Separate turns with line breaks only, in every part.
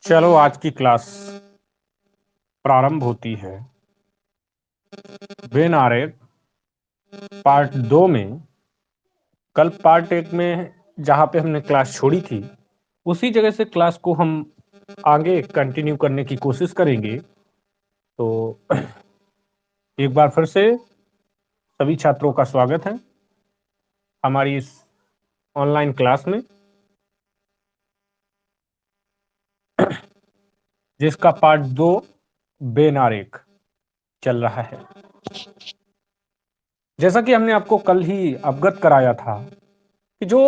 चलो आज की क्लास प्रारंभ होती है। वेन आरेख पार्ट 2 में। कल पार्ट 1 में जहां पे हमने क्लास छोड़ी थी उसी जगह से क्लास को हम आगे कंटिन्यू करने की कोशिश करेंगे। तो एक बार फिर से सभी छात्रों का स्वागत है हमारी इस ऑनलाइन क्लास में, जिसका पार्ट 2 वेन आरेख चल रहा है। जैसा कि हमने आपको कल ही अवगत कराया था कि जो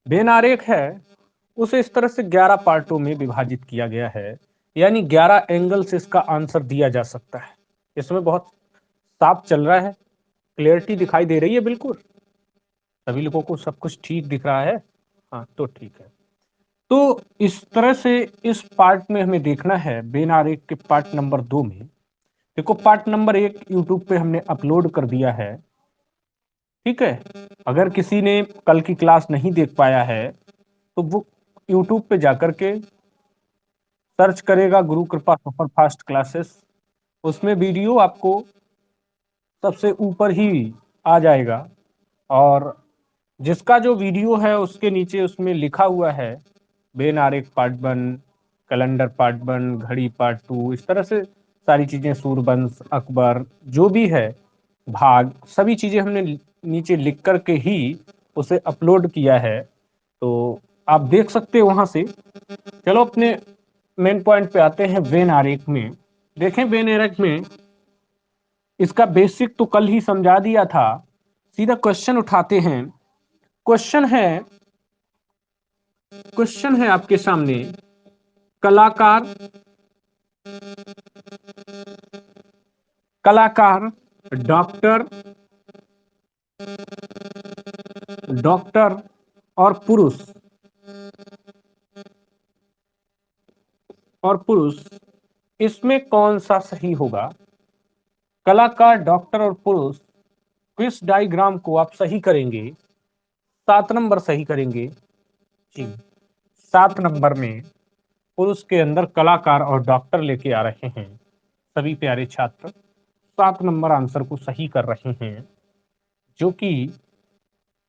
वेन आरेख है उसे इस तरह से 11 पार्टों में विभाजित किया गया है, यानी 11 एंगल से इसका आंसर दिया जा सकता है। इसमें बहुत साफ चल रहा है, क्लियरिटी दिखाई दे रही है। बिल्कुल सभी लोगों को सब कुछ ठीक दिख रहा है। हाँ तो ठीक है। तो इस तरह से इस पार्ट में हमें देखना है वेन आरेख के पार्ट नंबर 2 में। देखो पार्ट नंबर 1 यूट्यूब पे हमने अपलोड कर दिया है, ठीक है। अगर किसी ने कल की क्लास नहीं देख पाया है तो वो यूट्यूब पे जाकर के सर्च करेगा गुरु कृपा सुपर फास्ट क्लासेस, उसमें वीडियो आपको सबसे ऊपर ही आ जाएगा। और जिसका जो वीडियो है उसके नीचे उसमें लिखा हुआ है वेन आरेख पार्ट 1, कैलेंडर पार्ट 1, घड़ी पार्ट 2, इस तरह से सारी चीजें, सूरवंश, अकबर, जो भी है भाग, सभी चीजें हमने नीचे लिख करके ही उसे अपलोड किया है। तो आप देख सकते हैं वहां से। चलो अपने मेन पॉइंट पे आते हैं। वेन आरेख में देखें, वेन आरेख में इसका बेसिक तो कल ही समझा दिया था। सीधा क्वेश्चन उठाते हैं। क्वेश्चन है क्वेश्चन है आपके सामने, कलाकार कलाकार डॉक्टर डॉक्टर और पुरुष इसमें कौन सा सही होगा? कलाकार, डॉक्टर और पुरुष, किस डायग्राम को आप सही करेंगे? 7 नंबर सही करेंगे जी। 7 नंबर में पुरुष के अंदर कलाकार और डॉक्टर लेके आ रहे हैं। सभी प्यारे छात्र 7 नंबर आंसर को सही कर रहे हैं, जो कि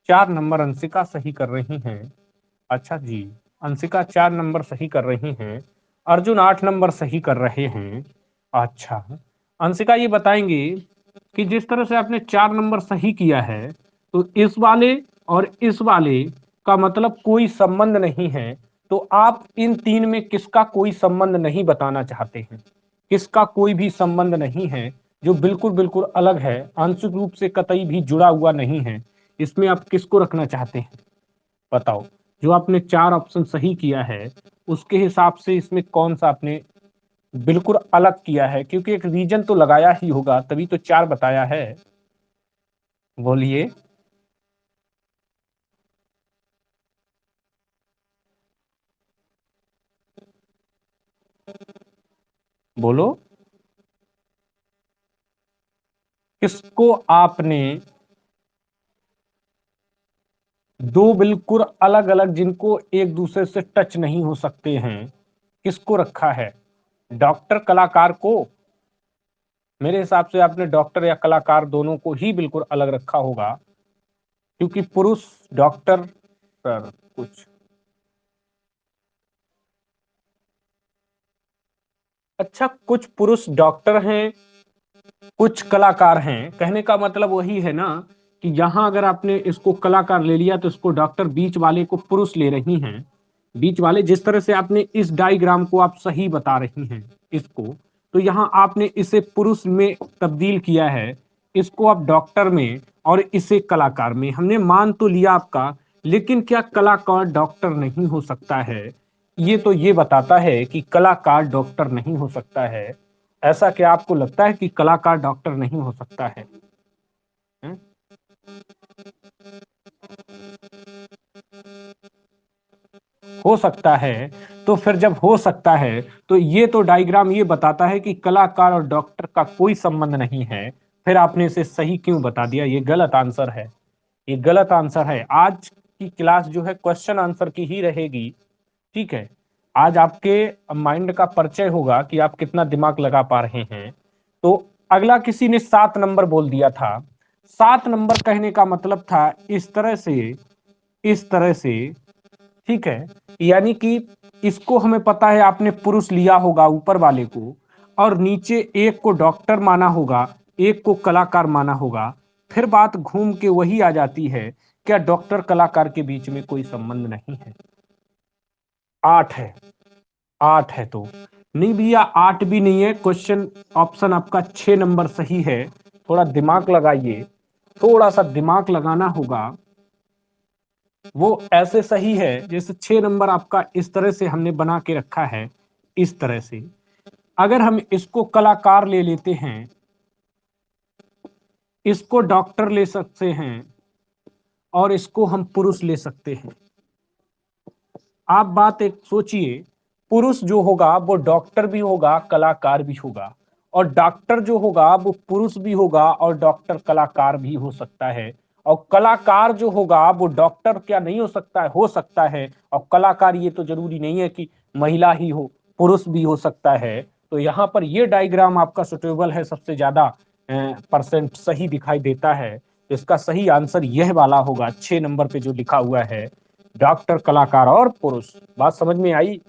4 नंबर अंशिका सही कर रही हैं। अच्छा जी, अंशिका 4 नंबर सही कर रही हैं। अर्जुन 8 नंबर सही कर रहे हैं। अच्छा, अंशिका ये बताएंगे कि जिस तरह से आपने 4 नंबर सही किया है तो इस वाले और इस वाले का मतलब कोई संबंध नहीं है। तो आप इन तीन में किसका कोई संबंध नहीं बताना चाहते हैं? किसका कोई भी संबंध नहीं है, जो बिल्कुल बिल्कुल अलग है, आंशिक रूप से कतई भी जुड़ा हुआ नहीं है, इसमें आप किसको रखना चाहते हैं? बताओ। जो आपने 4 ऑप्शन सही किया है उसके हिसाब से इसमें कौन सा आपने बिल्कुल अलग किया है? क्योंकि एक रीजन तो लगाया ही होगा, तभी तो 4 बताया है। बोलिए। बोलो। किसको आपने दो बिल्कुल अलग अलग, जिनको एक दूसरे से टच नहीं हो सकते हैं, किसको रखा है? डॉक्टर, कलाकार को? मेरे हिसाब से आपने डॉक्टर या कलाकार दोनों को ही बिल्कुल अलग रखा होगा, क्योंकि पुरुष डॉक्टर पर कुछ। अच्छा, कुछ पुरुष डॉक्टर हैं, कुछ कलाकार हैं। कहने का मतलब वही है ना कि यहां अगर आपने इसको कलाकार ले लिया तो इसको डॉक्टर, बीच वाले को पुरुष ले रही हैं। बीच वाले, जिस तरह से आपने इस डायग्राम को आप सही बता रही हैं इसको, तो यहां आपने इसे पुरुष में तब्दील किया है, इसको आप डॉक्टर में और इसे कलाकार में। हमने मान तो लिया आपका, लेकिन क्या कलाकार डॉक्टर नहीं हो सकता है? ये तो ये बताता है कि कलाकार डॉक्टर नहीं हो सकता है। ऐसा क्या आपको लगता है कि कलाकार डॉक्टर नहीं हो सकता है? हैं? हो सकता है। तो फिर जब हो सकता है तो ये तो डायग्राम ये बताता है कि कलाकार और डॉक्टर का कोई संबंध नहीं है। फिर आपने इसे सही क्यों बता दिया? ये गलत आंसर है। ये गलत आंसर है। आज की क्लास जो है क्वेश्चन आंसर की ही रहेगी, ठीक है। आज आपके माइंड का परिचय होगा कि आप कितना दिमाग लगा पा रहे हैं। तो अगला किसी ने 7 नंबर बोल दिया था। 7 नंबर कहने का मतलब था इस तरह से, इस तरह से, ठीक है। यानी कि इसको हमें पता है, आपने पुरुष लिया होगा ऊपर वाले को, और नीचे एक को डॉक्टर माना होगा, एक को कलाकार माना होगा। फिर बात घूम के वही आ जाती है, क्या डॉक्टर कलाकार के बीच में कोई संबंध नहीं है? 8 है, 8 है तो नहीं भैया, 8 भी नहीं है। क्वेश्चन ऑप्शन आपका 6 नंबर सही है। थोड़ा दिमाग लगाइए, थोड़ा सा दिमाग लगाना होगा। वो ऐसे सही है जैसे 6 नंबर आपका इस तरह से हमने बना के रखा है, इस तरह से। अगर हम इसको कलाकार ले लेते हैं, इसको डॉक्टर ले सकते हैं, और इसको हम पुरुष ले सकते हैं। आप बात एक सोचिए, पुरुष जो होगा वो डॉक्टर भी होगा, कलाकार भी होगा, और डॉक्टर जो होगा वो पुरुष भी होगा और डॉक्टर कलाकार भी हो सकता है, और कलाकार जो होगा वो डॉक्टर क्या नहीं हो सकता है, हो सकता है। और कलाकार ये तो जरूरी नहीं है कि महिला ही हो, पुरुष भी हो सकता है। तो यहाँ पर ये डायग्राम आपका सुटेबल है, सबसे ज्यादा परसेंट सही दिखाई देता है। तो इसका सही आंसर यह वाला होगा, 6 नंबर पे जो लिखा हुआ है, डॉक्टर, कलाकार और पुरुष। बात समझ में आई?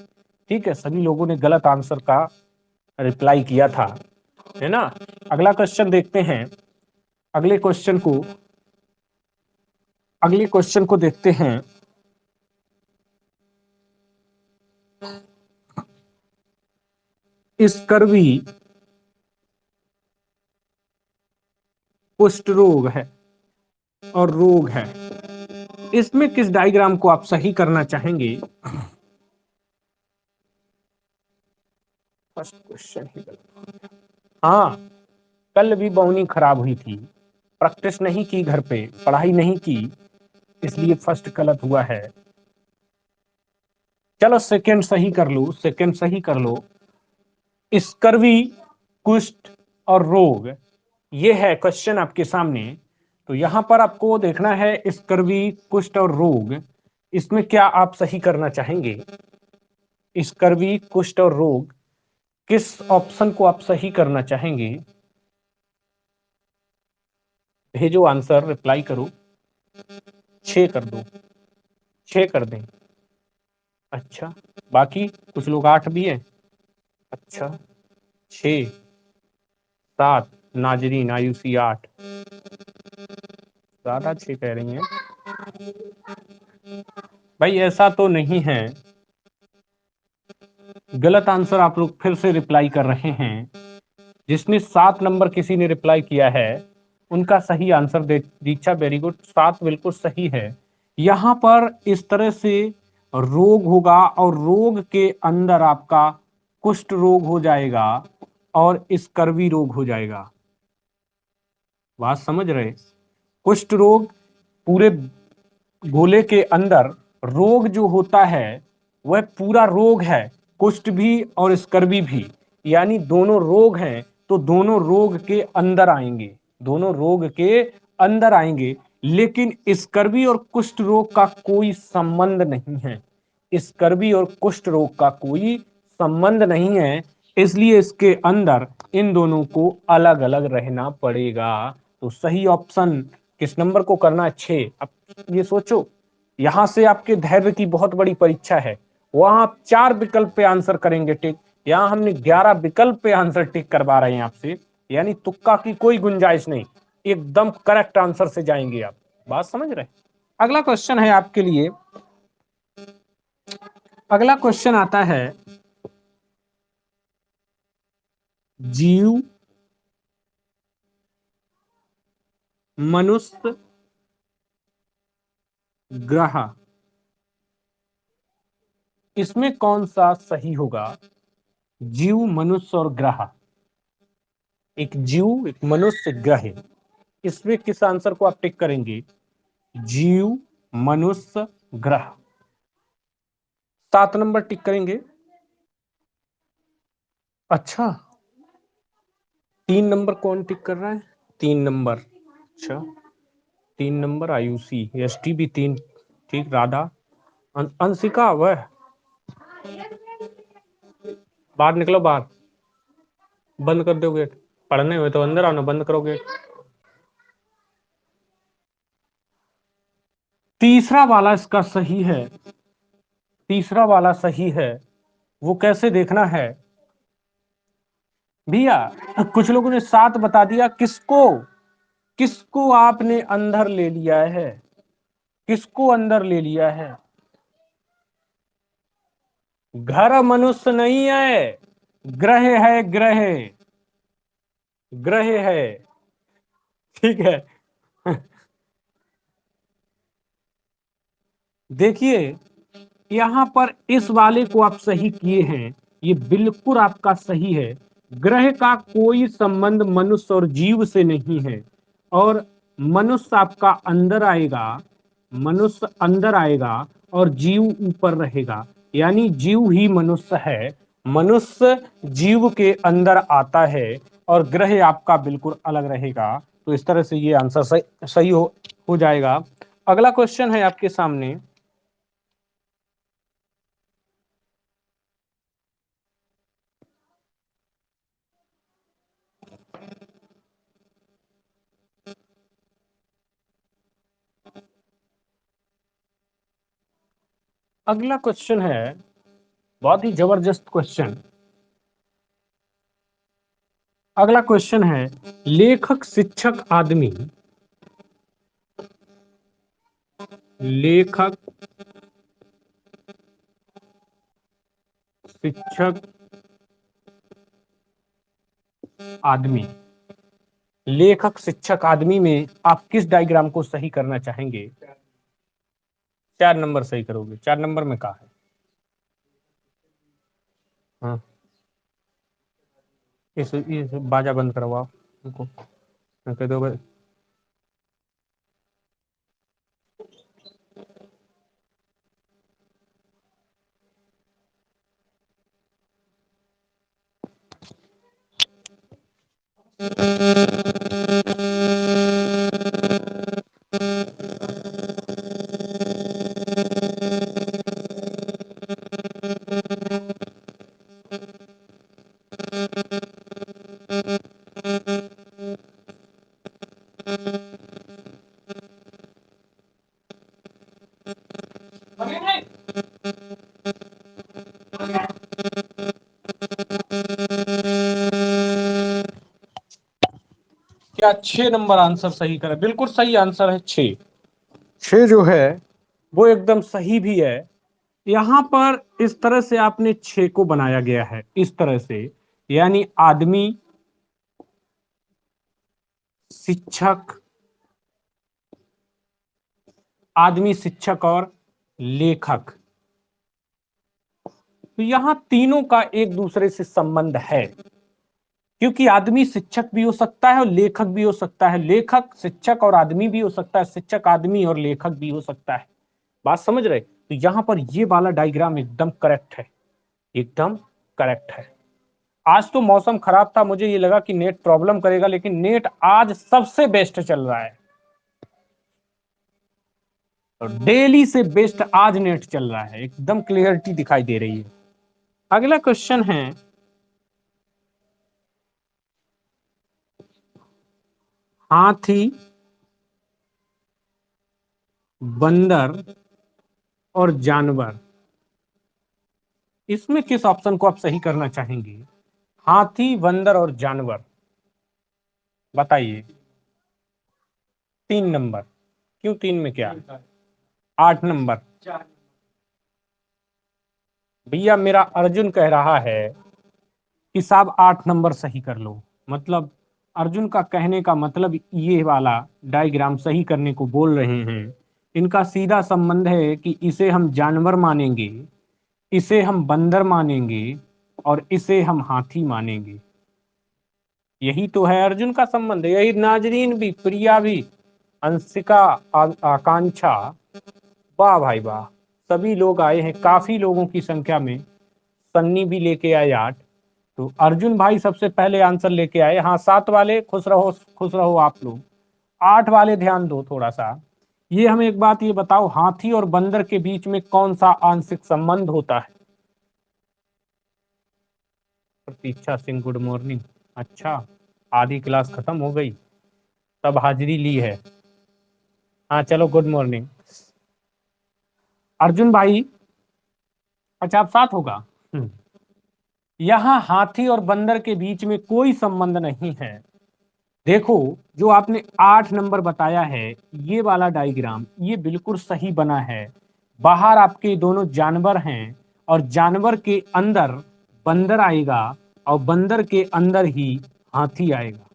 ठीक है, सभी लोगों ने गलत आंसर का रिप्लाई किया था, है ना। अगला क्वेश्चन देखते हैं। अगले क्वेश्चन को अगले क्वेश्चन को देखते हैं। स्कर्वी कुष्ठ रोग है और रोग है, इसमें किस डायग्राम को आप सही करना चाहेंगे? फर्स्ट क्वेश्चन ही गलत। हाँ, कल भी बहुनी खराब हुई थी, प्रैक्टिस नहीं की, घर पे पढ़ाई नहीं की, इसलिए फर्स्ट गलत हुआ है। चलो सेकंड सही कर लो, सेकंड सही कर लो। स्कर्वी, कुष्ठ और रोग, ये है क्वेश्चन आपके सामने। तो यहां पर आपको देखना है स्कर्वी, कुष्ठ और रोग, इसमें क्या आप सही करना चाहेंगे? स्कर्वी, कुष्ठ और रोग, किस ऑप्शन को आप सही करना चाहेंगे? भेजो आंसर, रिप्लाई करो। 6 कर दो, 6 कर दें। अच्छा, बाकी कुछ लोग 8 भी है। अच्छा, 6, 7, नाजरीन आयुषी 8, ज्यादा 6 कह रही हैं भाई, ऐसा तो नहीं है। गलत आंसर आप लोग फिर से रिप्लाई कर रहे हैं। जिसने 7 नंबर किसी ने रिप्लाई किया है, उनका सही आंसर दे दीक्षा, वेरी गुड, 7 बिल्कुल सही है। यहां पर इस तरह से रोग होगा, और रोग के अंदर आपका कुष्ठ रोग हो जाएगा और स्कर्वी रोग हो जाएगा। बात समझ रहे? कुष्ठ रोग पूरे गोले के अंदर, रोग जो होता है वह पूरा रोग है, कुष्ठ भी और स्कर्वी भी, यानी दोनों रोग हैं। तो दोनों रोग के अंदर आएंगे, दोनों रोग के अंदर आएंगे, लेकिन स्कर्वी और कुष्ठ रोग का कोई संबंध नहीं है। स्कर्वी और कुष्ठ रोग का कोई संबंध नहीं है, इसलिए इसके अंदर इन दोनों को अलग अलग रहना पड़ेगा। तो सही ऑप्शन किस नंबर को करना है? 6। अब ये सोचो, यहां से आपके धैर्य की बहुत बड़ी परीक्षा है। वहां आप 4 विकल्प पे आंसर करेंगे टिक, यहां हमने 11 विकल्प पे आंसर टिक करवा रहे हैं आपसे, यानी तुक्का की कोई गुंजाइश नहीं, एकदम करेक्ट आंसर से जाएंगे आप। बात समझ रहे? अगला क्वेश्चन है आपके लिए। अगला क्वेश्चन आता है, जीव, मनुष्य, ग्रह, इसमें कौन सा सही होगा? जीव, मनुष्य और ग्रह, एक जीव, एक मनुष्य, ग्रह, इसमें किस आंसर को आप टिक करेंगे? जीव, मनुष्य, ग्रह, 7 नंबर टिक करेंगे। अच्छा, 3 नंबर कौन टिक कर रहा है? 3 नंबर, अच्छा, 3 नंबर आयुषी, एस टी भी 3, ठीक, राधा, अंशिका, वह बाहर निकलो, बाहर। बंद कर दो गेट। पढ़ने हुए तो अंदर आओ ना, बंद करो गेट। तीसरा वाला इसका सही है, तीसरा वाला सही है। वो कैसे देखना है भैया? कुछ लोगों ने 7 बता दिया। किसको, किसको आपने अंदर ले लिया है? किसको अंदर ले लिया है? घर मनुष्य नहीं है, ग्रह है, ग्रह, ग्रह है। ठीक है। देखिए, यहां पर इस वाले को आप सही किए हैं, ये बिल्कुल आपका सही है। ग्रह का कोई संबंध मनुष्य और जीव से नहीं है, और मनुष्य आपका अंदर आएगा, मनुष्य अंदर आएगा और जीव ऊपर रहेगा, यानी जीव ही मनुष्य है। मनुष्य जीव के अंदर आता है और ग्रह आपका बिल्कुल अलग रहेगा। तो इस तरह से ये आंसर सही हो जाएगा। अगला क्वेश्चन है आपके सामने। अगला क्वेश्चन है बहुत ही जबरदस्त क्वेश्चन। अगला क्वेश्चन है, लेखक शिक्षक आदमी, लेखक शिक्षक आदमी, लेखक शिक्षक आदमी में आप किस डायग्राम को सही करना चाहेंगे? 4 नंबर सही करोगे। 4 नंबर में कहा है? हाँ, इस बाजा बंद करवाओ उनको, कह दो। क्या 6 नंबर आंसर सही करें? बिल्कुल सही आंसर है 6। 6 जो है वो एकदम सही भी है। यहां पर इस तरह से आपने 6 को बनाया गया है, इस तरह से, यानी आदमी, शिक्षक, आदमी, शिक्षक और लेखक। तो यहां तीनों का एक दूसरे से संबंध है, क्योंकि आदमी शिक्षक भी हो सकता है और लेखक भी हो सकता है, लेखक शिक्षक और आदमी भी हो सकता है, शिक्षक आदमी और लेखक भी हो सकता है। बात समझ रहे? तो यहां पर ये वाला डायग्राम एकदम करेक्ट है, एकदम करेक्ट है। आज तो मौसम खराब था, मुझे ये लगा कि नेट प्रॉब्लम करेगा, लेकिन नेट आज सबसे बेस्ट चल रहा है, और डेली से बेस्ट आज नेट चल रहा है, एकदम क्लियरिटी दिखाई दे रही है। अगला क्वेश्चन है, हाथी, बंदर और जानवर, इसमें किस ऑप्शन को आप सही करना चाहेंगे? हाथी, बंदर और जानवर, बताइए। 3 नंबर। क्यों 3 में क्या? 8 नंबर। भैया मेरा अर्जुन कह रहा है कि साहब 8 नंबर सही कर लो। मतलब अर्जुन का कहने का मतलब ये वाला डायग्राम सही करने को बोल रहे हैं। इनका सीधा संबंध है कि इसे हम जानवर मानेंगे, इसे हम बंदर मानेंगे और इसे हम हाथी मानेंगे। यही तो है अर्जुन का संबंध। यही नाजरीन भी, प्रिया भी, अंशिका, आकांक्षा, वाह भाई वाह, सभी लोग आए हैं काफी लोगों की संख्या में। सन्नी भी लेके आए 8। तो अर्जुन भाई सबसे पहले आंसर लेके आए। हाँ, 7 वाले खुश रहो, खुश रहो आप लोग। 8 वाले ध्यान दो थोड़ा सा। ये हमें एक बात ये बताओ, हाथी और बंदर के बीच में कौन सा आंशिक संबंध होता है? प्रतीक्षा सिंह, गुड मॉर्निंग। अच्छा, आधी क्लास खत्म हो गई, तब हाजिरी ली है। हाँ चलो, गुड मॉर्निंग अर्जुन भाई। अच्छा, आप साथ होगा। यहाँ हाथी और बंदर के बीच में कोई संबंध नहीं है। देखो, जो आपने 8 नंबर बताया है, ये वाला डायग्राम ये बिल्कुल सही बना है। बाहर आपके दोनों जानवर हैं और जानवर के अंदर बंदर आएगा और बंदर के अंदर ही हाथी आएगा,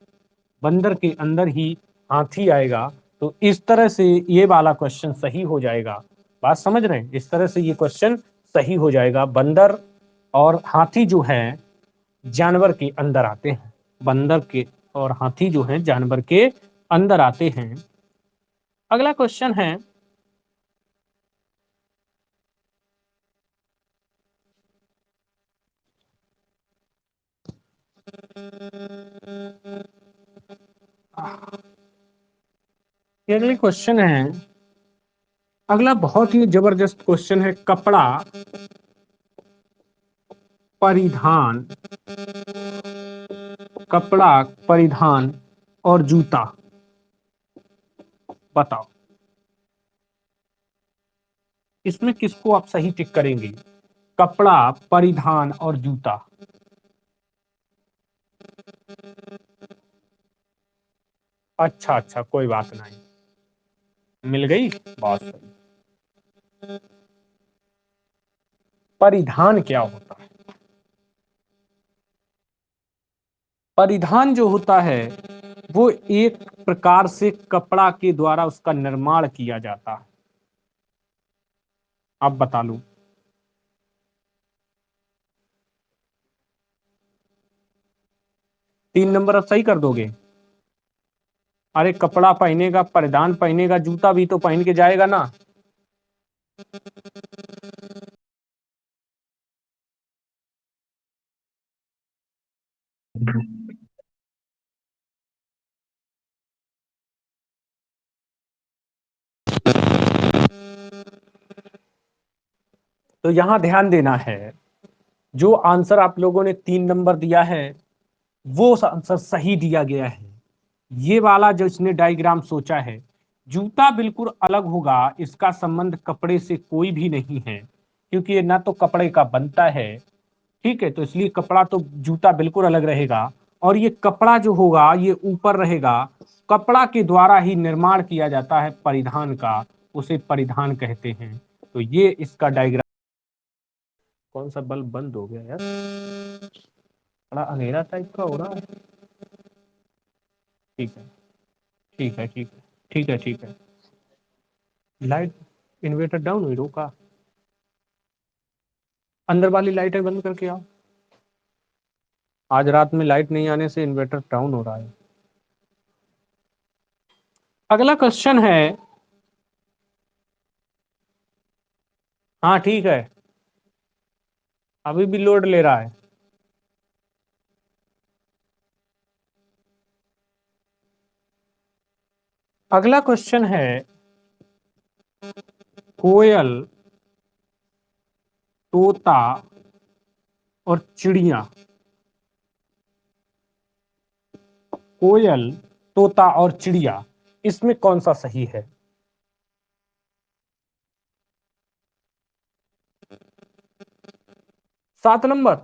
बंदर के अंदर ही हाथी आएगा। तो इस तरह से ये वाला क्वेश्चन सही हो जाएगा। बात समझ रहे हैं? इस तरह से ये क्वेश्चन सही हो जाएगा। बंदर और हाथी जो है जानवर के अंदर आते हैं, बंदर के और हाथी जो है जानवर के अंदर आते हैं। अगला क्वेश्चन है, ये अगले क्वेश्चन है, अगला बहुत ही जबरदस्त क्वेश्चन है। कपड़ा परिधान, कपड़ा परिधान और जूता, बताओ इसमें किसको आप सही टिक करेंगे? कपड़ा परिधान और जूता। अच्छा अच्छा, कोई बात नहीं, मिल गई। बहुत सही। परिधान क्या होता है? परिधान जो होता है वो एक प्रकार से कपड़ा के द्वारा उसका निर्माण किया जाता है। आप बता लो। 3 नंबर अब सही कर दोगे? अरे, कपड़ा पहनेगा, परिधान पहनेगा, जूता भी तो पहन के जाएगा ना। तो यहां ध्यान देना है, जो आंसर आप लोगों ने 3 नंबर दिया है वो आंसर सही दिया गया है। ये वाला जो इसने डायग्राम सोचा है, जूता बिल्कुल अलग होगा, इसका संबंध कपड़े से कोई भी नहीं है, क्योंकि ये ना तो कपड़े का बनता है। ठीक है, तो इसलिए कपड़ा तो जूता बिल्कुल अलग रहेगा। और ये कपड़ा जो होगा ये ऊपर रहेगा, कपड़ा के द्वारा ही निर्माण किया जाता है परिधान का, उसे परिधान कहते हैं। तो ये इसका डायग्राम। कौन सा बल्ब बंद हो गया यार, बड़ा अंधेरा टाइप का हो रहा है। ठीक है, ठीक है, ठीक है, ठीक है, ठीक है। लाइट, इन्वर्टर डाउन हुई, रोका। अंदर वाली लाइटें बंद करके आओ। आज रात में लाइट नहीं आने से इन्वर्टर डाउन हो रहा है। अगला क्वेश्चन है, हाँ ठीक है, अभी भी लोड ले रहा है। अगला क्वेश्चन है, कोयल, तोता और चिड़िया, कोयल, तोता और चिड़िया, इसमें कौन सा सही है? 7 नंबर।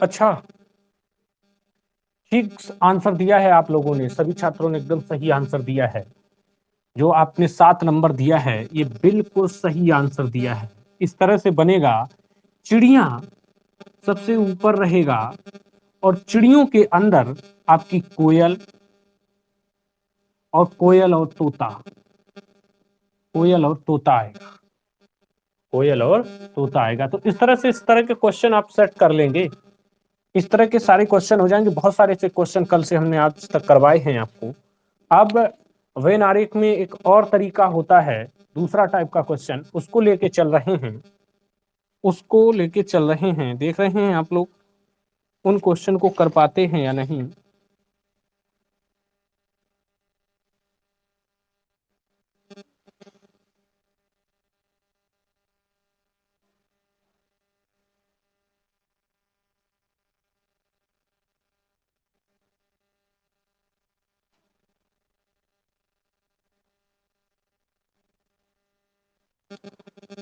अच्छा, ठीक आंसर दिया है आप लोगों ने, सभी छात्रों ने एकदम सही आंसर दिया है। जो आपने 7 नंबर दिया है ये बिल्कुल सही आंसर दिया है। इस तरह से बनेगा, चिड़िया सबसे ऊपर रहेगा और चिड़ियों के अंदर आपकी कोयल, और कोयल और तोता, कोयल और तोता आएगा, कोयल और तोता आएगा। तो इस तरह से, इस तरह के क्वेश्चन आप सेट कर लेंगे, इस तरह के सारे क्वेश्चन हो जाएंगे। बहुत सारे ऐसे क्वेश्चन कल से हमने आज तक करवाए हैं आपको। अब वेन आरेख में एक और तरीका होता है, दूसरा टाइप का क्वेश्चन, उसको लेके चल रहे हैं, उसको लेके चल रहे हैं, देख रहे हैं आप लोग उन क्वेश्चन को कर पाते हैं या नहीं।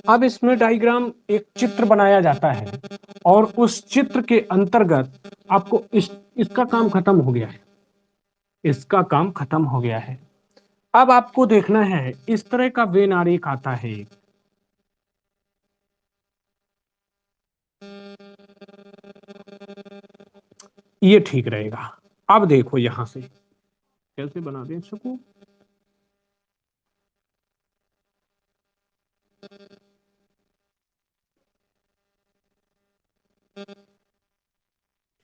अब इसमें डायग्राम एक चित्र बनाया जाता है और उस चित्र के अंतर्गत आपको इसका काम खत्म हो गया है, इसका काम खत्म हो गया है। अब आपको देखना है इस तरह का वेन आरेख आता है, ये ठीक रहेगा। अब देखो यहां से कैसे बना दें इसको,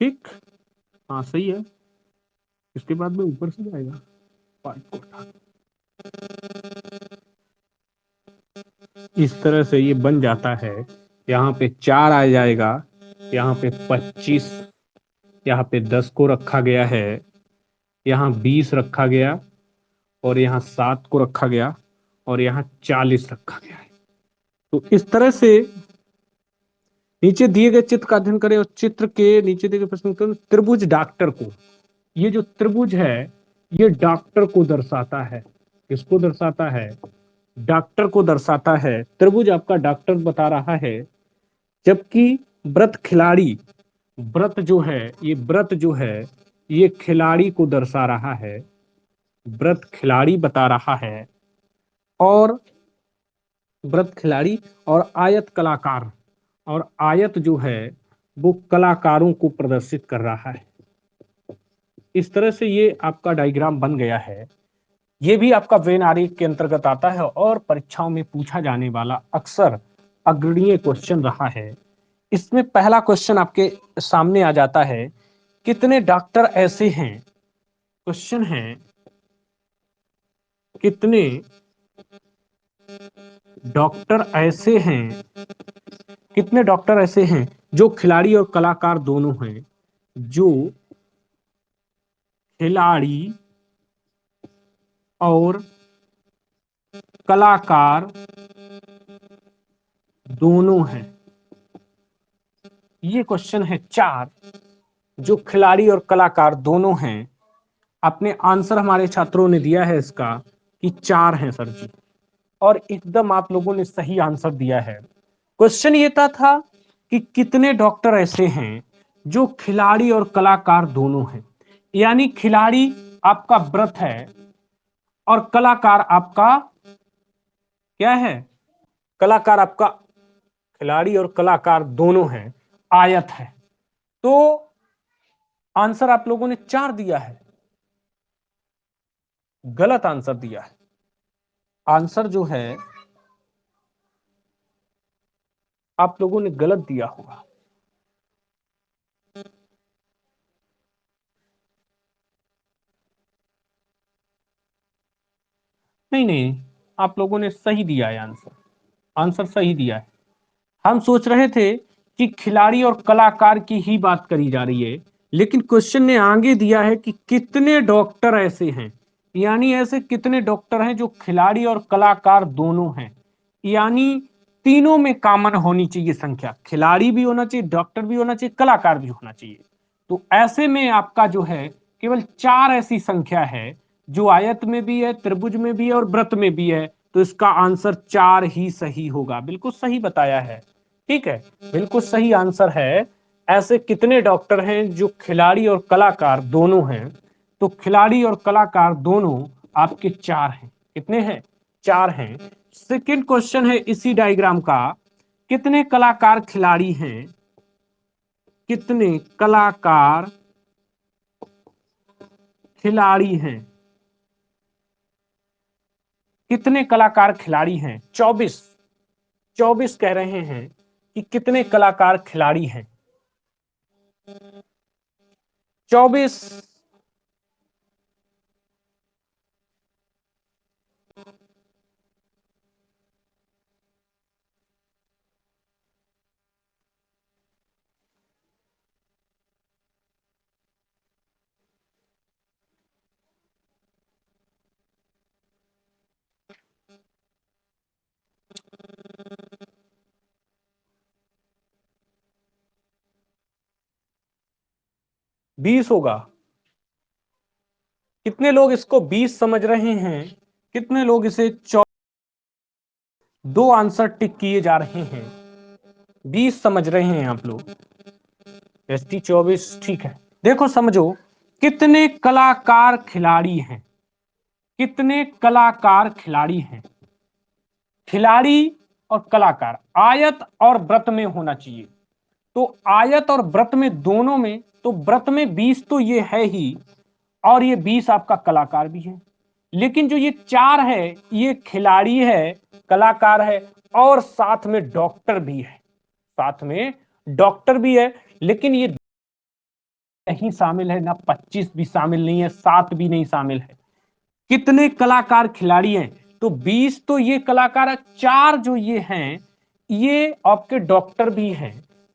ठीक, हाँ सही है। इसके बाद में ऊपर से जाएगा पार्ट को उठा, इस तरह से ये बन जाता है। यहाँ पे 4 आ जाएगा, यहाँ पे 25, यहाँ पे 10 को रखा गया है, यहाँ 20 रखा गया, और यहाँ 7 को रखा गया, और यहाँ 40 रखा गया है। तो इस तरह से नीचे दिए गए चित्र का अध्ययन करें और चित्र के नीचे दिए गए प्रश्न का त्रिभुज डॉक्टर को, ये जो त्रिभुज है ये डॉक्टर को दर्शाता है। किसको दर्शाता है? डॉक्टर को दर्शाता है। त्रिभुज आपका डॉक्टर बता रहा है, जबकि व्रत खिलाड़ी, व्रत जो है ये व्रत जो है ये खिलाड़ी को दर्शा रहा है, व्रत खिलाड़ी बता रहा है। और व्रत खिलाड़ी और आयत कलाकार, और आयत जो है वो कलाकारों को प्रदर्शित कर रहा है। इस तरह से ये आपका डायग्राम बन गया है। ये भी आपका वेन आरेख के अंतर्गत आता है और परीक्षाओं में पूछा जाने वाला अक्सर अग्रणीय क्वेश्चन रहा है। इसमें पहला क्वेश्चन आपके सामने आ जाता है, कितने डॉक्टर ऐसे हैं, क्वेश्चन है कितने डॉक्टर ऐसे हैं, कितने डॉक्टर ऐसे हैं जो खिलाड़ी और कलाकार दोनों हैं, जो खिलाड़ी और कलाकार दोनों हैं। ये क्वेश्चन है 4, जो खिलाड़ी और कलाकार दोनों हैं। अपने आंसर हमारे छात्रों ने दिया है इसका कि 4 हैं सर जी, और एकदम आप लोगों ने सही आंसर दिया है। क्वेश्चन ये था कि कितने डॉक्टर ऐसे हैं जो खिलाड़ी और कलाकार दोनों हैं, यानी खिलाड़ी आपका व्रत है और कलाकार आपका क्या है? कलाकार आपका, खिलाड़ी और कलाकार दोनों हैं, आयत है। तो आंसर आप लोगों ने 4 दिया है, गलत आंसर दिया है। आंसर जो है आप लोगों ने गलत दिया होगा। नहीं नहीं, आप लोगों ने सही दिया है आंसर, आंसर सही दिया है। हम सोच रहे थे कि खिलाड़ी और कलाकार की ही बात करी जा रही है, लेकिन क्वेश्चन ने आगे दिया है कि कितने डॉक्टर ऐसे हैं, यानी ऐसे कितने डॉक्टर हैं जो खिलाड़ी और कलाकार दोनों हैं, यानी तीनों में कॉमन होनी चाहिए संख्या, खिलाड़ी भी होना चाहिए, डॉक्टर भी होना चाहिए, कलाकार भी होना चाहिए। तो ऐसे में आपका जो है केवल 4 ऐसी संख्या है जो आयत में भी है, त्रिभुज में भी है और वृत्त में भी है। तो इसका आंसर 4 ही सही होगा। बिल्कुल सही बताया है, ठीक है, बिल्कुल सही आंसर है। ऐसे कितने डॉक्टर हैं जो खिलाड़ी और कलाकार दोनों हैं? तो खिलाड़ी और कलाकार दोनों आपके 4 हैं। कितने हैं? 4 हैं। सेकंड क्वेश्चन है इसी डायग्राम का, कितने कलाकार खिलाड़ी हैं, कितने कलाकार खिलाड़ी हैं, कितने कलाकार खिलाड़ी हैं? 24, 24 कह रहे हैं कि कितने कलाकार खिलाड़ी हैं। 24, 20 होगा। कितने लोग इसको 20 समझ रहे हैं, कितने लोग इसे दो आंसर टिक किए जा रहे हैं, 20 समझ रहे हैं आप लोग। ST 24 ठीक है। देखो समझो, कितने कलाकार खिलाड़ी हैं, कितने कलाकार खिलाड़ी हैं। खिलाड़ी और कलाकार आयत और वृत्त में होना चाहिए, तो आयत और वृत्त में दोनों में, तो वृत्त में 20 तो ये है ही, और ये 20 आपका कलाकार भी है। लेकिन जो ये 4 है ये खिलाड़ी है, कलाकार है, और साथ में डॉक्टर भी है, साथ में डॉक्टर भी है। लेकिन ये नहीं शामिल है ना, 25 भी शामिल नहीं है, 7 भी नहीं शामिल है। कितने कलाकार खिलाड़ी हैं, तो 20 तो ये कलाकार है, 4 जो ये हैं ये आपके डॉक्टर भी हैं,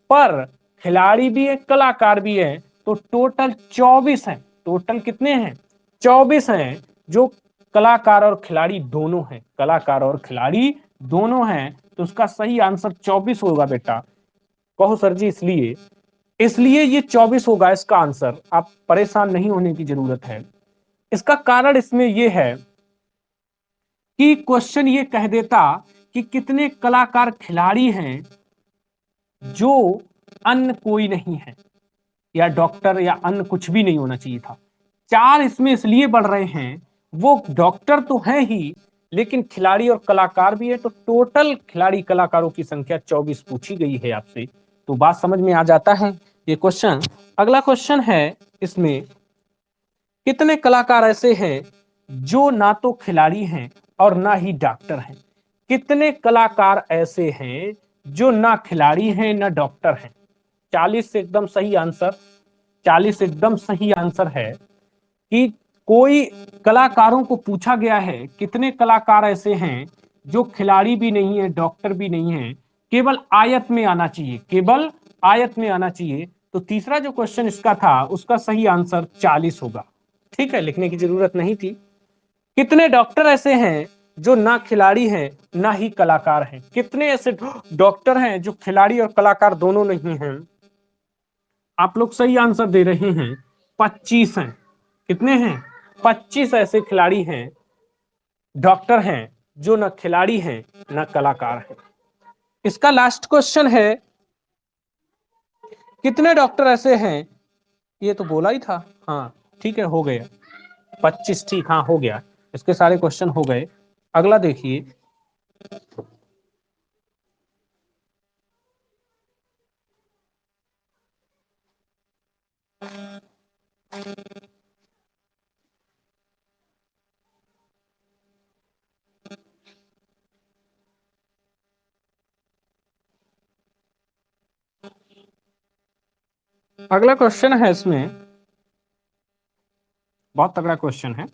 पर खिलाड़ी भी है कलाकार भी है, तो टोटल 24 हैं। टोटल कितने हैं? 24 हैं, जो कलाकार और खिलाड़ी दोनों हैं, कलाकार और खिलाड़ी दोनों हैं। तो उसका सही आंसर 24 होगा बेटा। कहो सर जी इसलिए, इसलिए ये 24 होगा इसका आंसर। आप परेशान नहीं होने की जरूरत है। इसका कारण इसमें यह है कि क्वेश्चन ये कह देता कि कितने कलाकार खिलाड़ी हैं जो अन्य कोई नहीं है, या डॉक्टर या अन्य कुछ भी नहीं होना चाहिए था। 4 इसमें इसलिए बढ़ रहे हैं, वो डॉक्टर तो है ही लेकिन खिलाड़ी और कलाकार भी है, तो टोटल खिलाड़ी कलाकारों की संख्या 24 पूछी गई है आपसे। तो बात समझ में आ जाता है ये क्वेश्चन। अगला क्वेश्चन है इसमें, कितने कलाकार ऐसे हैं जो ना तो खिलाड़ी हैं और ना ही डॉक्टर हैं। कितने कलाकार ऐसे हैं जो ना खिलाड़ी हैं ना डॉक्टर हैं। 40 से एकदम सही आंसर, 40 एकदम सही आंसर है कि कोई कलाकारों को पूछा गया है कितने कलाकार ऐसे हैं जो खिलाड़ी भी नहीं है डॉक्टर भी नहीं है, केवल आयत में आना चाहिए, केवल आयत में आना चाहिए। तो तीसरा जो क्वेश्चन इसका था उसका सही आंसर 40 होगा। ठीक है, लिखने की जरूरत नहीं थी। कितने डॉक्टर ऐसे हैं जो ना खिलाड़ी हैं ना ही कलाकार हैं। कितने ऐसे डॉक्टर हैं जो खिलाड़ी और कलाकार दोनों नहीं हैं। आप लोग सही आंसर दे रहे हैं, 25 हैं। कितने हैं? 25 ऐसे खिलाड़ी हैं, डॉक्टर हैं जो ना खिलाड़ी हैं ना कलाकार हैं। इसका लास्ट क्वेश्चन है, कितने डॉक्टर ऐसे हैं, ये तो बोला ही था। हाँ ठीक है, हो गया 25, ठीक, हाँ हो गया। इसके सारे क्वेश्चन हो गए। अगला देखिए, अगला क्वेश्चन है इसमें, बहुत तगड़ा क्वेश्चन है।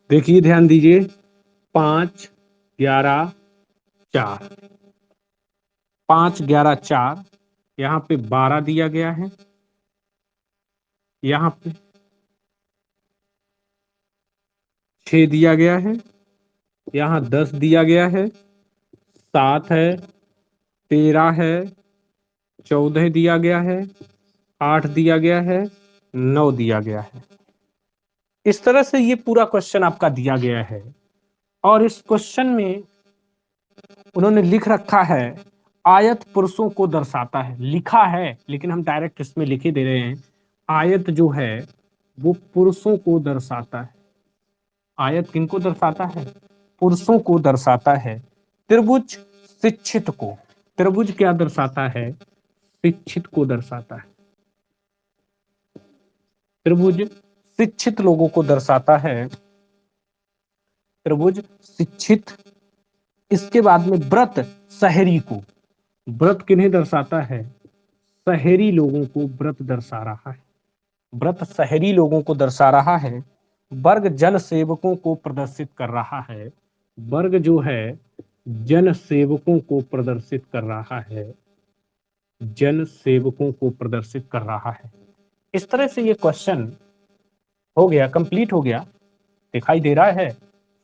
देखिए ध्यान दीजिए, 5 11 4, 5 11 4, यहाँ पे 12 दिया गया है, यहाँ पे 6 दिया गया है, यहाँ 10 दिया गया है, 7 है, 13 है, 14 दिया गया है, 8 दिया गया है, 9 दिया गया है। इस तरह से ये पूरा क्वेश्चन आपका दिया गया है, और इस क्वेश्चन में उन्होंने लिख रखा है आयत पुरुषों को दर्शाता है। लिखा है लेकिन हम डायरेक्ट इसमें लिख ही दे रहे हैं, आयत जो है वो पुरुषों को दर्शाता है। आयत किनको दर्शाता है? पुरुषों को दर्शाता है। त्रिभुज शिक्षित को, त्रिभुज क्या दर्शाता है? शिक्षित को दर्शाता है। त्रिभुज शिक्षित लोगों को दर्शाता है। त्रिभुज शिक्षित, इसके बाद में व्रत शहरी को, व्रत किन्हें दर्शाता है, शहरी लोगों को व्रत दर्शा रहा है, व्रत शहरी लोगों को दर्शा रहा है। वर्ग जन सेवकों को प्रदर्शित कर रहा है, वर्ग जो है जन सेवकों को प्रदर्शित कर रहा है, जन सेवकों को प्रदर्शित कर रहा है। इस तरह से ये क्वेश्चन हो गया, कंप्लीट हो गया। दिखाई दे रहा है,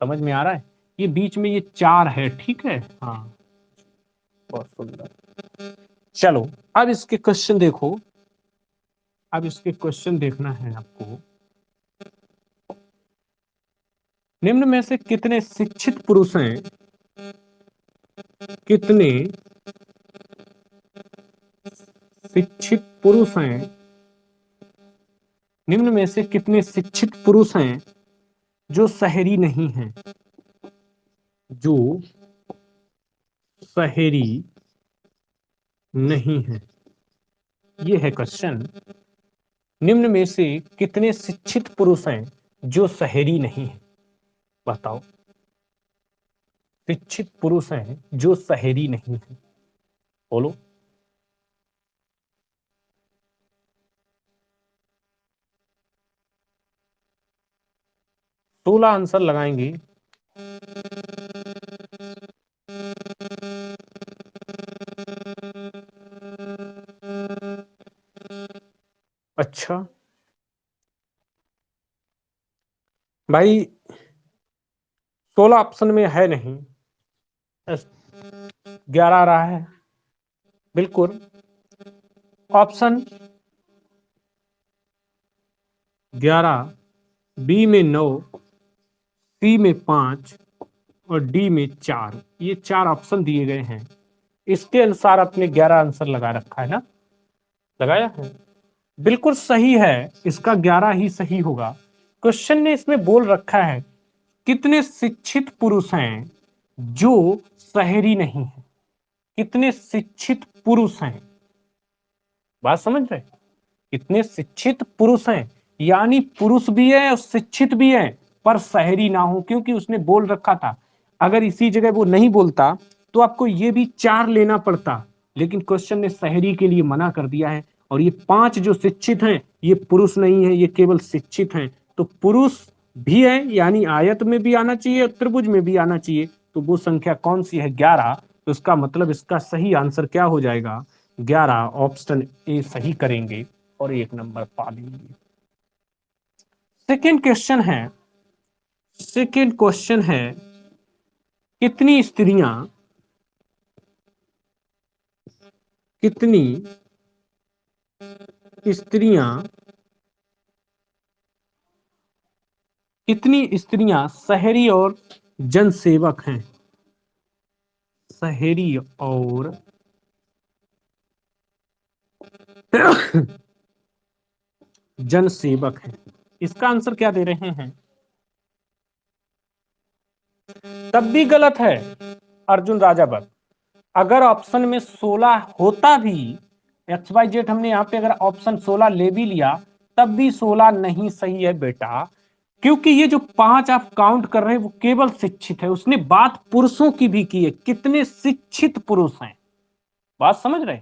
समझ में आ रहा है। ये बीच में ये 4 है, ठीक है। हाँ, बहुत सुंदर। चलो अब इसके क्वेश्चन देखो, अब इसके क्वेश्चन देखना है आपको। निम्न में से कितने शिक्षित पुरुष हैं, कितने शिक्षित पुरुष हैं, निम्न में से कितने शिक्षित पुरुष हैं जो शहरी नहीं हैं, जो शहरी नहीं है। ये है क्वेश्चन, निम्न में से कितने शिक्षित पुरुष हैं जो शहरी नहीं है। बताओ, शिक्षित पुरुष हैं जो शहरी नहीं है, बोलो। सोलह आंसर लगाएंगे। अच्छा भाई, 16 ऑप्शन में है नहीं, 11 आ रहा है। बिल्कुल, ऑप्शन 11, बी में 9, सी में 5 और डी में 4, ये 4 ऑप्शन दिए गए हैं। इसके अनुसार आपने 11 आंसर लगा रखा है ना, लगाया है, बिल्कुल सही है। इसका 11 ही सही होगा। क्वेश्चन ने इसमें बोल रखा है कितने शिक्षित पुरुष हैं जो शहरी नहीं है, कितने शिक्षित पुरुष हैं, बात समझ रहे, कितने शिक्षित पुरुष हैं, यानी पुरुष भी है और शिक्षित भी है पर शहरी ना हो, क्योंकि उसने बोल रखा था। अगर इसी जगह वो नहीं बोलता तो आपको ये भी 4 लेना पड़ता, लेकिन क्वेश्चन ने शहरी के लिए मना कर दिया है। और ये 5 जो शिक्षित हैं ये पुरुष नहीं है, ये केवल शिक्षित हैं। तो पुरुष भी है, यानी आयत में भी आना चाहिए और त्रिभुज में भी आना चाहिए। तो वो संख्या कौन सी है, 11। तो इसका मतलब इसका सही आंसर क्या हो जाएगा, 11। ऑप्शन ए सही करेंगे और 1 नंबर पा लेंगे। सेकेंड क्वेश्चन है, सेकेंड क्वेश्चन है कितनी स्त्रियां, कितनी स्त्रियां, कितनी स्त्रियां शहरी और जनसेवक हैं, शहरी और जनसेवक हैं। इसका आंसर क्या दे रहे हैं, तब भी गलत है अर्जुन राजावत। अगर ऑप्शन में 16 होता भी, XYZ हमने यहाँ पे अगर ऑप्शन 16 ले भी लिया तब भी 16 नहीं सही है बेटा, क्योंकि ये जो 5 आप काउंट कर रहे हैं वो केवल शिक्षित है। उसने बात पुरुषों की भी की है, कितने शिक्षित पुरुष हैं, बात समझ रहे।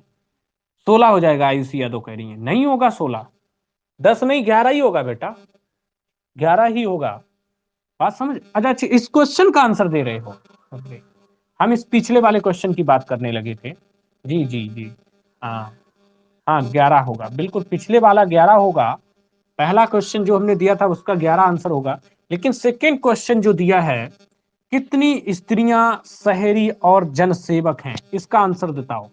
16 हो जाएगा, आयुषी यादव कह रही है, नहीं होगा 16, 10 नहीं 11 ही होगा बेटा, 11 ही होगा, बात समझ। अच्छा, इस क्वेश्चन का आंसर दे रहे हो, ओके। हम इस पिछले वाले क्वेश्चन की बात करने लगे थे। जी जी जी, हाँ हाँ, 11 होगा, बिल्कुल पिछले वाला 11 होगा। पहला क्वेश्चन जो हमने दिया था उसका 11 आंसर होगा। लेकिन सेकेंड क्वेश्चन जो दिया है कितनी स्त्रियां शहरी और जनसेवक हैं, इसका आंसर बताओ।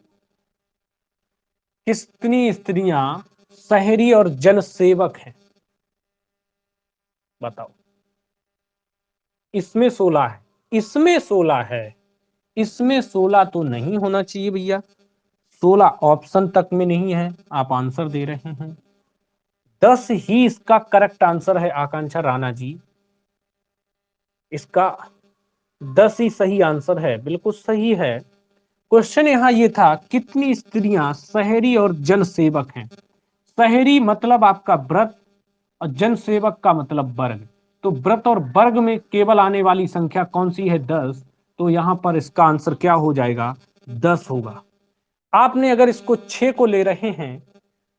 कितनी स्त्रियां शहरी और जनसेवक हैं, बताओ। इसमें 16 है, इसमें 16 है, इसमें 16 तो नहीं होना चाहिए भैया, 16 ऑप्शन तक में नहीं है, आप आंसर दे रहे हैं 10 ही इसका करेक्ट आंसर है आकांक्षा राणा जी। इसका 10 ही सही आंसर है, बिल्कुल सही है। क्वेश्चन यहां ये था कितनी स्त्रियां शहरी और जनसेवक हैं। शहरी मतलब आपका व्रत और जनसेवक का मतलब वर्ग। तो व्रत और वर्ग में केवल आने वाली संख्या कौन सी है? 10। तो यहां पर इसका आंसर क्या हो जाएगा? 10 होगा। आपने अगर इसको 6 को ले रहे हैं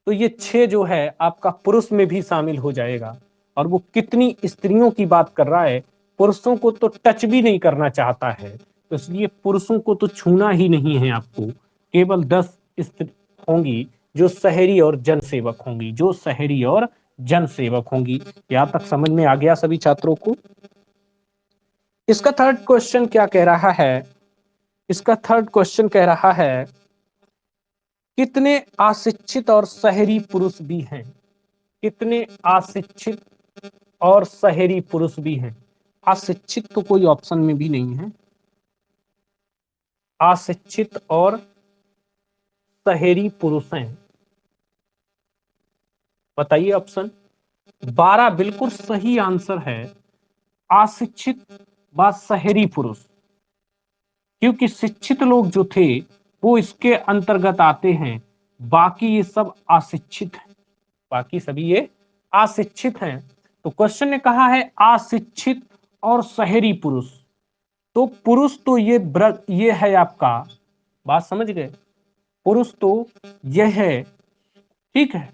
तो ये 6 जो है आपका पुरुष में भी शामिल हो जाएगा। और वो कितनी स्त्रियों की बात कर रहा है, पुरुषों को तो टच भी नहीं करना चाहता है, तो इसलिए पुरुषों को तो छूना ही नहीं है आपको। केवल 10 स्त्री होंगी जो शहरी और जनसेवक होंगी, जो शहरी और जनसेवक होंगी। यहां तक समझ में आ गया सभी छात्रों को? इसका थर्ड क्वेश्चन क्या कह रहा है? इसका थर्ड क्वेश्चन कह रहा है कितने अशिक्षित और शहरी पुरुष भी हैं? कितने अशिक्षित और शहरी पुरुष भी हैं? अशिक्षित तो कोई ऑप्शन में भी नहीं है। अशिक्षित और शहरी पुरुष हैं, बताइए ऑप्शन। 12 बिल्कुल सही आंसर है। अशिक्षित व शहरी पुरुष, क्योंकि शिक्षित लोग जो थे वो इसके अंतर्गत आते हैं, बाकी ये सब अशिक्षित हैं। बाकी सभी ये अशिक्षित हैं। तो क्वेश्चन ने कहा है अशिक्षित और शहरी पुरुष। तो पुरुष तो ये है आपका, बात समझ गए? पुरुष तो यह है, ठीक है।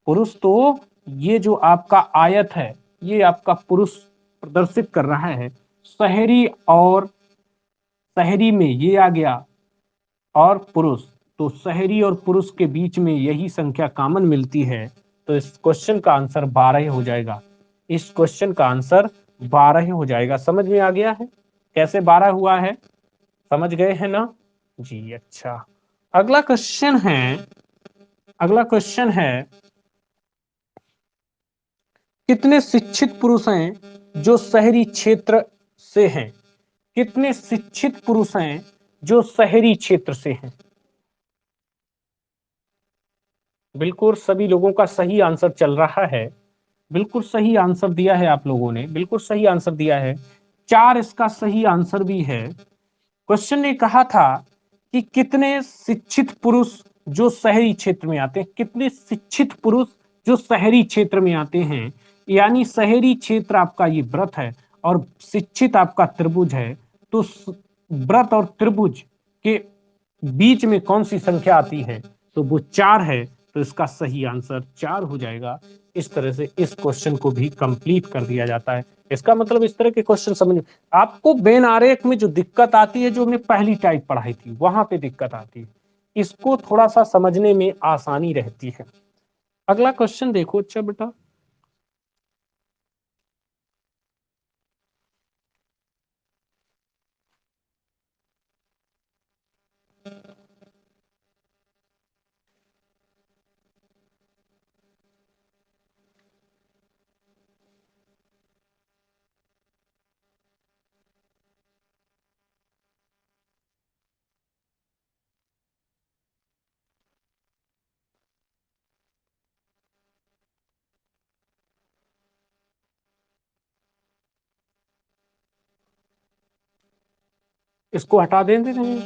पुरुष तो ये जो आपका आयत है ये आपका पुरुष प्रदर्शित कर रहा है। शहरी और शहरी में ये आ गया और पुरुष, तो शहरी और पुरुष के बीच में यही संख्या कॉमन मिलती है। तो इस क्वेश्चन का आंसर 12 हो जाएगा। इस क्वेश्चन का आंसर 12 हो जाएगा। समझ में आ गया है कैसे 12 हुआ है? समझ गए हैं ना जी? अच्छा, अगला क्वेश्चन है, अगला क्वेश्चन है कितने शिक्षित पुरुष हैं जो शहरी क्षेत्र से हैं? कितने शिक्षित पुरुष हैं जो शहरी क्षेत्र से हैं? बिल्कुल सभी लोगों का सही आंसर चल रहा है। बिल्कुल सही आंसर दिया है आप लोगों ने, बिल्कुल सही आंसर दिया है। 4 इसका सही आंसर भी है। क्वेश्चन ने कहा था कि कितने शिक्षित पुरुष जो शहरी क्षेत्र में आते हैं, कितने शिक्षित पुरुष जो शहरी क्षेत्र में आते हैं। यानी शहरी क्षेत्र आपका ये व्रत है और शिक्षित आपका त्रिभुज है। तो व्रत और त्रिभुज के बीच में कौन सी संख्या आती है? तो वो 4 है। तो इसका सही आंसर 4 हो जाएगा। इस तरह से इस क्वेश्चन को भी कंप्लीट कर दिया जाता है। इसका मतलब इस तरह के क्वेश्चन समझ, आपको बेन आरेख में जो दिक्कत आती है, जो हमने पहली टाइप पढ़ाई थी वहां पे दिक्कत आती है, इसको थोड़ा सा समझने में आसानी रहती है। अगला क्वेश्चन देखो। अच्छा बेटा, इसको हटा देंगे नहीं?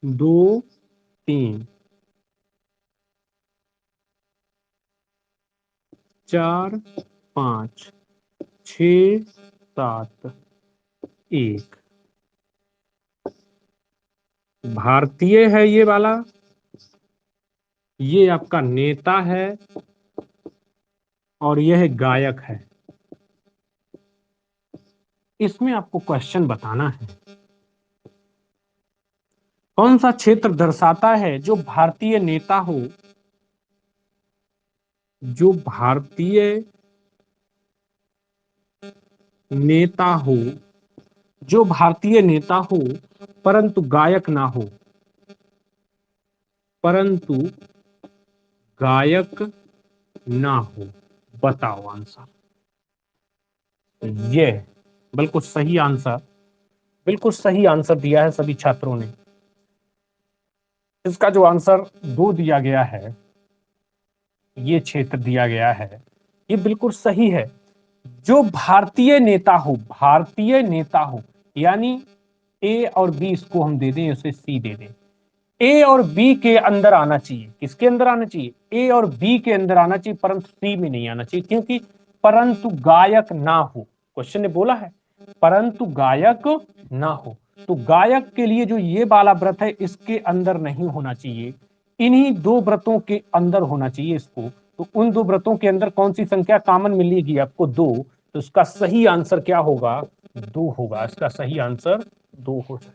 दो, तीन, चार, पांच, छ, सात, एक। भारतीय है ये वाला, ये आपका नेता है और यह गायक है। इसमें आपको क्वेश्चन बताना है कौन सा क्षेत्र दर्शाता है जो भारतीय नेता हो, जो भारतीय नेता हो, जो भारतीय नेता हो परंतु गायक ना हो, परंतु गायक ना हो। बताओ आंसर। ये बिल्कुल सही आंसर, बिल्कुल सही आंसर दिया है सभी छात्रों ने। इसका जो आंसर 2 दिया गया है ये क्षेत्र दिया गया है, ये बिल्कुल सही है। जो भारतीय नेता हो, यानी ए और बी इसको हम दे दें, उसे सी दे दें। ए और बी के अंदर आना चाहिए, किसके अंदर आना चाहिए? ए और बी के अंदर आना चाहिए, परंतु सी में नहीं आना चाहिए, क्योंकि परंतु गायक ना हो, क्वेश्चन ने बोला है परंतु गायक ना हो। तो गायक के लिए जो ये वाला व्रत है इसके अंदर नहीं होना चाहिए, इन्हीं दो व्रतों के अंदर होना चाहिए इसको। तो उन दो व्रतों के अंदर कौन सी संख्या कॉमन मिलेगी आपको? दो। तो इसका सही आंसर क्या होगा? दो होगा। इसका सही आंसर दो हो जाएगा।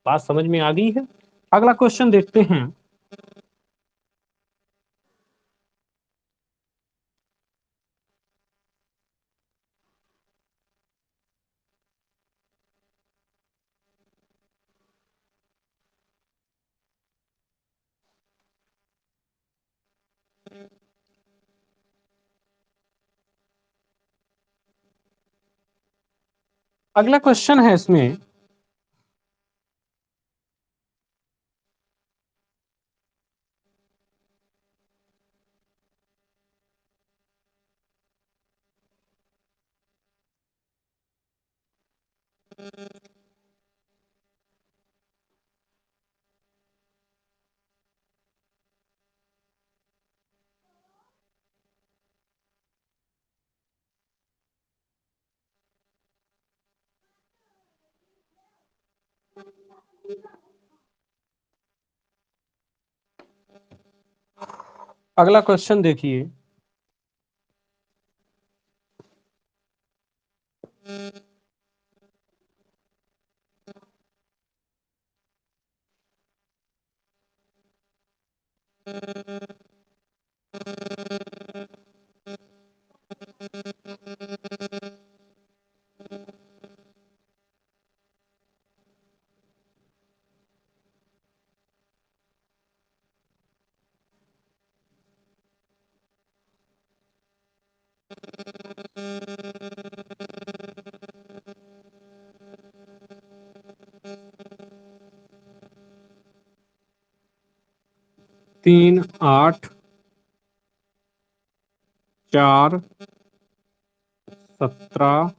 बात समझ में आ गई है? अगला क्वेश्चन देखते हैं। अगला क्वेश्चन है इसमें, अगला क्वेश्चन देखिए। तीन, 8, 4, 17,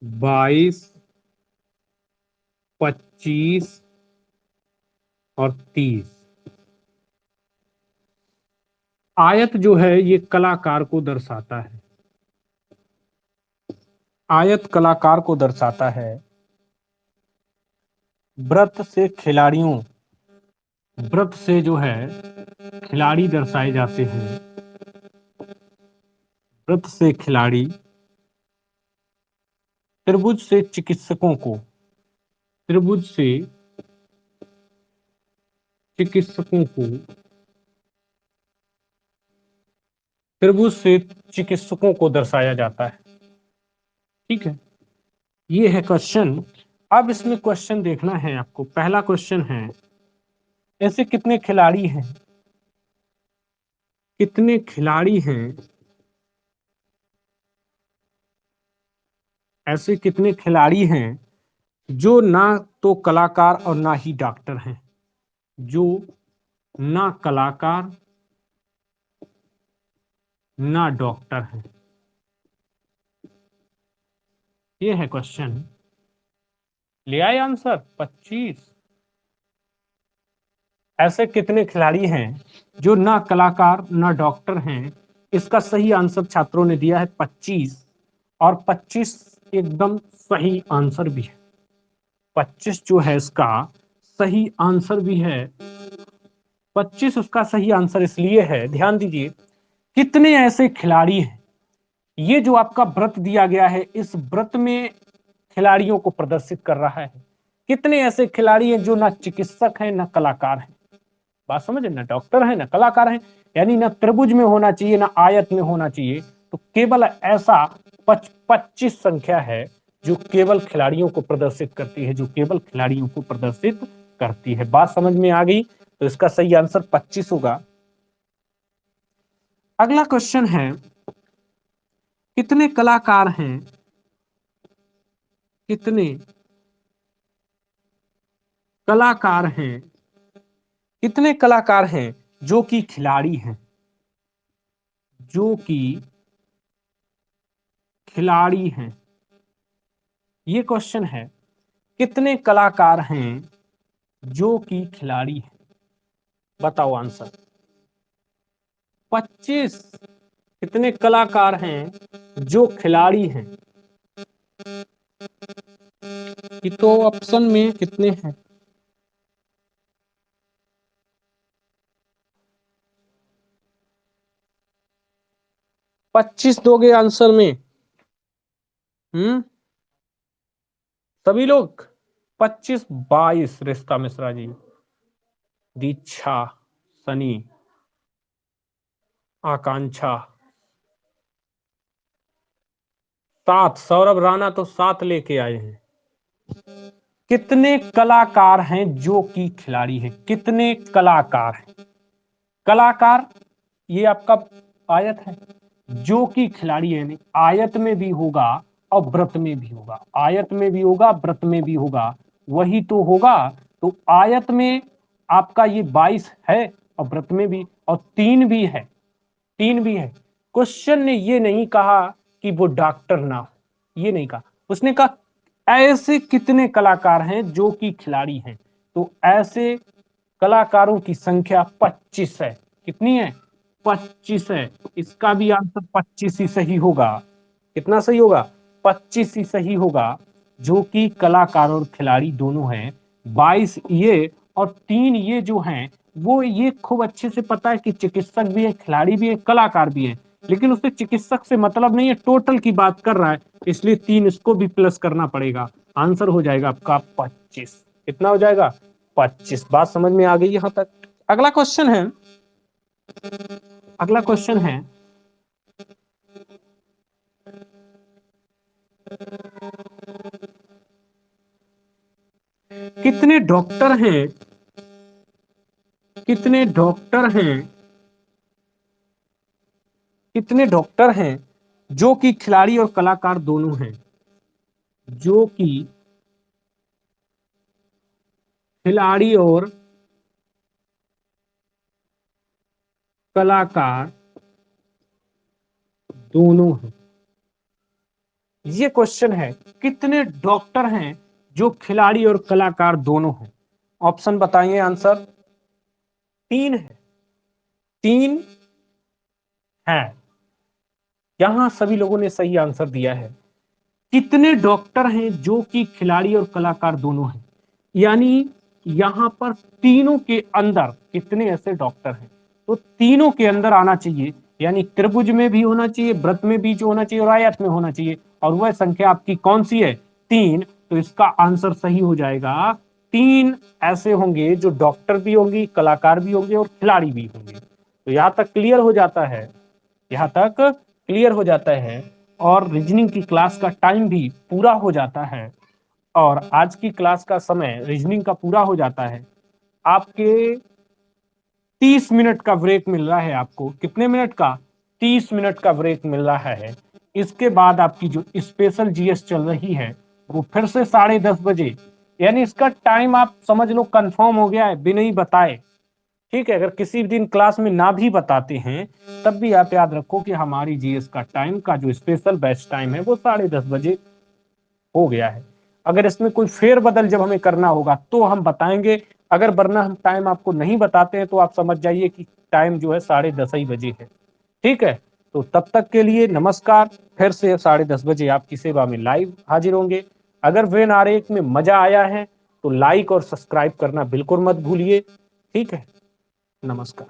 22, 25 और 30। आयत जो है ये कलाकार को दर्शाता है। आयत कलाकार को दर्शाता है। व्रत से खिलाड़ियों, व्रत से जो है खिलाड़ी दर्शाए जाते हैं। व्रत से खिलाड़ी, त्रिभुज से चिकित्सकों को, त्रिभुज से चिकित्सकों को, त्रिभुज से चिकित्सकों को दर्शाया जाता है। ठीक है, ये है क्वेश्चन। अब इसमें क्वेश्चन देखना है आपको। पहला क्वेश्चन है, ऐसे कितने खिलाड़ी हैं, कितने खिलाड़ी हैं, ऐसे कितने खिलाड़ी हैं जो ना तो कलाकार और ना ही डॉक्टर हैं, जो ना कलाकार ना डॉक्टर हैं। ये है क्वेश्चन। ले आए आंसर? 25। ऐसे कितने खिलाड़ी हैं जो ना कलाकार ना डॉक्टर हैं? इसका सही आंसर छात्रों ने दिया है 25, और 25 एकदम सही आंसर भी है। 25 जो है इसका सही आंसर भी है। 25 उसका सही आंसर इसलिए है, ध्यान दीजिए, कितने ऐसे खिलाड़ी हैं, ये जो आपका व्रत दिया गया है इस व्रत में खिलाड़ियों को प्रदर्शित कर रहा है। कितने ऐसे खिलाड़ी हैं जो ना चिकित्सक हैं ना कलाकार हैं? बात समझे? ना डॉक्टर है ना कलाकार है, यानी ना त्रिभुज में होना चाहिए ना आयत में होना चाहिए। तो केवल ऐसा 25 संख्या है जो केवल खिलाड़ियों को प्रदर्शित करती है, जो केवल खिलाड़ियों को प्रदर्शित करती है। बात समझ में आ गई? तो इसका सही आंसर 25 होगा। अगला क्वेश्चन है, कितने कलाकार हैं, कितने कलाकार हैं, कितने कलाकार हैं जो कि खिलाड़ी हैं, जो कि खिलाड़ी हैं। ये क्वेश्चन है, कितने कलाकार हैं जो कि खिलाड़ी हैं? बताओ आंसर। 25। कितने कलाकार हैं जो खिलाड़ी हैं? ये तो ऑप्शन में कितने हैं? 25 दोगे आंसर में? हम्म, सभी लोग? 25, 22। रिश्ता मिश्रा जी, दीक्षा, सनी, आकांक्षा, 7। सौरभ राणा तो 7 लेके आए हैं। कितने कलाकार हैं जो कि खिलाड़ी हैं? कितने कलाकार हैं? कलाकार, ये आपका आयत है, जो कि खिलाड़ी है, नहीं आयत में भी होगा और व्रत में भी होगा, आयत में भी होगा व्रत में भी होगा, वही तो होगा। तो आयत में आपका ये 22 है और व्रत में भी, और 3 भी है, 3 भी है। क्वेश्चन ने ये नहीं कहा कि वो डॉक्टर ना हो, ये नहीं कहा, उसने कहा ऐसे कितने कलाकार हैं जो कि खिलाड़ी हैं। तो ऐसे कलाकारों की संख्या 25 है। कितनी है? 25 है। इसका भी आंसर 25 ही सही होगा। कितना सही होगा? 25 ही सही होगा, जो कि कलाकार और खिलाड़ी दोनों हैं। 22 ये और 3 ये जो हैं, वो ये खूब अच्छे से पता है कि चिकित्सक भी है, खिलाड़ी भी है, कलाकार भी है, लेकिन उससे चिकित्सक से मतलब नहीं है, टोटल की बात कर रहा है, इसलिए 3 इसको भी प्लस करना पड़ेगा। आंसर हो जाएगा आपका 25। कितना हो जाएगा? 25। बात समझ में आ गई यहां तक? अगला क्वेश्चन है, अगला क्वेश्चन है, कितने डॉक्टर हैं, कितने डॉक्टर हैं, कितने डॉक्टर हैं जो कि खिलाड़ी और कलाकार दोनों हैं? जो कि खिलाड़ी और कलाकार दोनों हैं। ये क्वेश्चन है, कितने डॉक्टर हैं जो खिलाड़ी और कलाकार दोनों हैं? ऑप्शन बताइए आंसर। 3 है, 3 है। यहां सभी लोगों ने सही आंसर दिया है। कितने डॉक्टर हैं जो कि खिलाड़ी और कलाकार दोनों हैं, यानी यहां पर तीनों के अंदर कितने ऐसे डॉक्टर हैं? तो तीनों के अंदर आना चाहिए, यानी त्रिभुज में भी होना चाहिए, वृत्त में भी जो होना चाहिए और आयत में होना चाहिए, और वह संख्या आपकी कौन सी है? 3। तो इसका आंसर सही हो जाएगा, 3 ऐसे होंगे जो डॉक्टर भी होंगे, कलाकार भी होंगे और खिलाड़ी भी होंगे। तो यहां तक क्लियर हो जाता है, यहां तक क्लियर हो जाता है। और रीजनिंग की क्लास का टाइम भी पूरा हो जाता है, और आज की क्लास का समय रीजनिंग का पूरा हो जाता है। आपके 30 मिनट का ब्रेक मिल रहा है आपको। कितने मिनट का? 30 मिनट का ब्रेक मिल रहा है। इसके बाद आपकी जो स्पेशल जीएस चल रही है वो फिर से 10:30 बजे, यानी इसका टाइम आप समझ लो कंफर्म हो गया है बिना ही बताए। ठीक है, अगर किसी दिन क्लास में ना भी बताते हैं तब भी आप याद रखो कि हमारी जीएस का टाइम का जो स्पेशल बैच टाइम है वो 10:30 बजे हो गया है। अगर इसमें कोई फेरबदल जब हमें करना होगा तो हम बताएंगे, अगर वरना हम टाइम आपको नहीं बताते हैं तो आप समझ जाइए कि टाइम जो है 10:30 ही बजे है। ठीक है, तो तब तक के लिए नमस्कार। फिर से 10:30 बजे आपकी सेवा में लाइव हाजिर होंगे। अगर वेन आरेख में मजा आया है तो लाइक और सब्सक्राइब करना बिल्कुल मत भूलिए। ठीक है, नमस्कार।